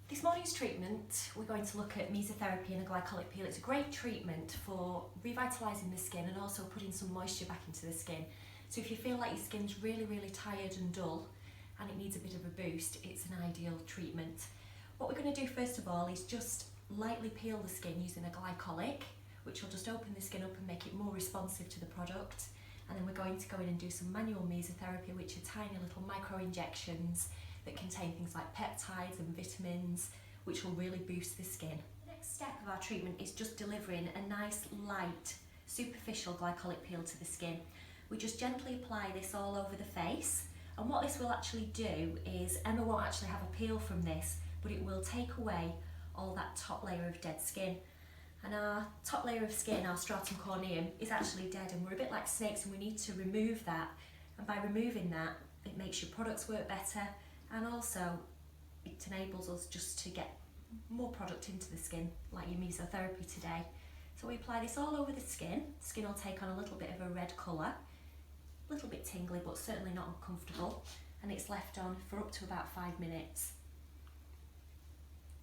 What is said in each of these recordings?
This morning's treatment, we're going to look at mesotherapy and a glycolic peel. It's a great treatment for revitalising the skin and also putting some moisture back into the skin. So if you feel like your skin's really tired and dull and it needs a bit of a boost, it's an ideal treatment. What we're going to do first of all is just lightly peel the skin using a glycolic, which will just open the skin up and make it more responsive to the product. And then we're going to go in and do some manual mesotherapy, which are tiny little micro injections that contain things like peptides and vitamins, which will really boost the skin. The next step of our treatment is just delivering a nice, light, superficial glycolic peel to the skin. We just gently apply this all over the face, and what this will actually do is Emma won't actually have a peel from this, but it will take away all that top layer of dead skin. And our top layer of skin, our stratum corneum, is actually dead, and we're a bit like snakes and we need to remove that. And by removing that, it makes your products work better, and also it enables us just to get more product into the skin, like your mesotherapy today. So we apply this all over the skin. Skin will take on a little bit of a red colour, a little bit tingly but certainly not uncomfortable, and it's left on for up to about 5 minutes.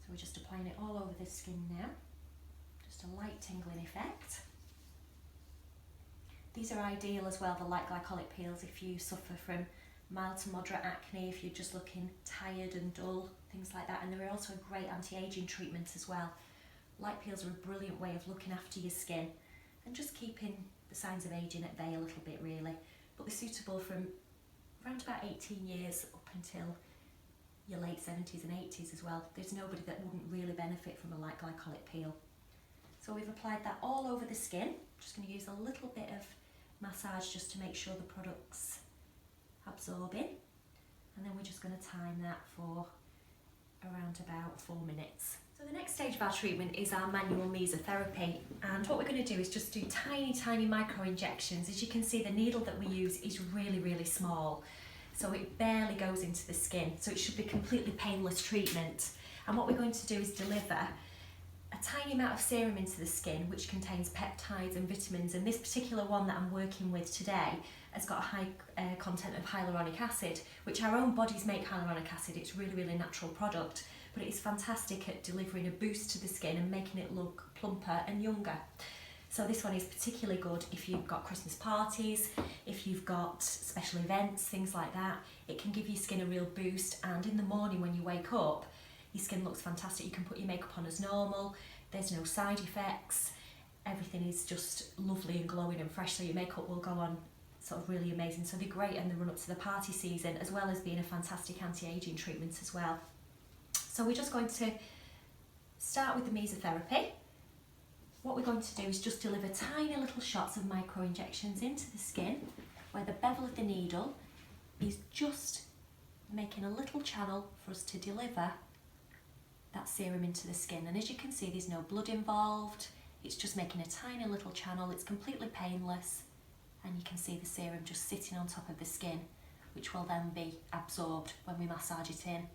So we're just applying it all over the skin now. Just a light tingling effect. These are ideal as well, the light glycolic peels, if you suffer from mild to moderate acne, if you're just looking tired and dull, things like that. And they're also a great anti-aging treatment as well. Light peels are a brilliant way of looking after your skin and just keeping the signs of aging at bay a little bit really. But they're suitable from around about 18 years up until your late 70s and 80s as well. There's nobody that wouldn't really benefit from a light glycolic peel. So we've applied that all over the skin. Just going to use a little bit of massage just to make sure the product's absorbing, and then we're just going to time that for around about 4 minutes. So the next stage of our treatment is our manual mesotherapy, and what we're going to do is just do tiny micro injections. As you can see, the needle that we use is really small, so it barely goes into the skin, so it should be completely painless treatment. And what we're going to do is deliver a tiny amount of serum into the skin, which contains peptides and vitamins, and this particular one that I'm working with today has got a high content of hyaluronic acid, which our own bodies make hyaluronic acid. It's really natural product, but it is fantastic at delivering a boost to the skin and making it look plumper and younger. So this one is particularly good if you've got Christmas parties, if you've got special events, things like that. It can give your skin a real boost, and in the morning when you wake up, your skin looks fantastic. You can put your makeup on as normal, there's no side effects, everything is just lovely and glowing and fresh, so your makeup will go on sort of really amazing. So they're great in the run up to the party season, as well as being a fantastic anti-aging treatment as well. So we're just going to start with the mesotherapy. What we're going to do is just deliver tiny little shots of micro injections into the skin, where the bevel of the needle is just making a little channel for us to deliver that serum into the skin. And as you can see, there's no blood involved, it's just making a tiny little channel. It's completely painless, and you can see the serum just sitting on top of the skin, which will then be absorbed when we massage it in.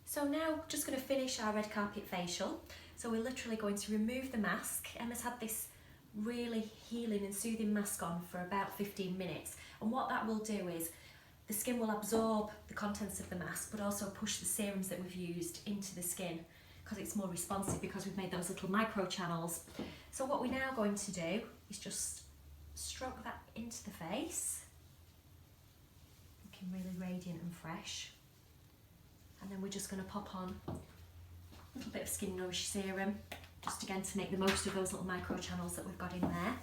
So now just going to finish our red carpet facial. So we're literally going to remove the mask. Emma's had this really healing and soothing mask on for about 15 minutes, and what that will do is the skin will absorb the contents of the mask, but also push the serums that we've used into the skin, because it's more responsive because we've made those little micro channels. So what we're now going to do is just stroke that into the face, looking really radiant and fresh. And then we're just going to pop on a little bit of Skin Nourish serum, just again to make the most of those little micro channels that we've got in there.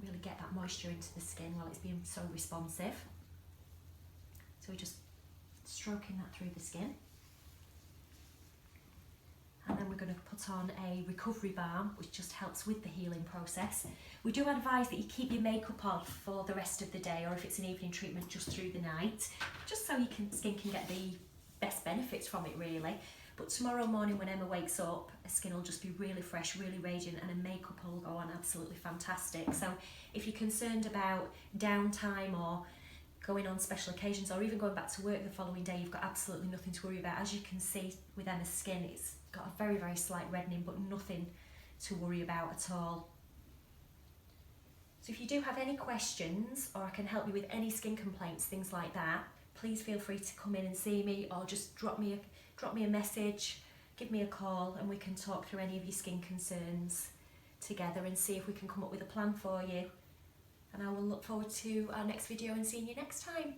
Really get that moisture into the skin while it's being so responsive. So we're just stroking that through the skin. And then we're going to put on a recovery balm, which just helps with the healing process. We do advise that you keep your makeup off for the rest of the day, or if it's an evening treatment, just through the night, just so your skin can get the best benefits from it really. But tomorrow morning when Emma wakes up, her skin will just be really fresh, really radiant, and her makeup will go on absolutely fantastic. So if you're concerned about downtime or going on special occasions, or even going back to work the following day, you've got absolutely nothing to worry about. As you can see with Emma's skin, it's got a very slight reddening, but nothing to worry about at all. So if you do have any questions, or I can help you with any skin complaints, things like that, please feel free to come in and see me, or just drop me a message, give me a call, and we can talk through any of your skin concerns together and see if we can come up with a plan for you. And I will look forward to our next video and seeing you next time.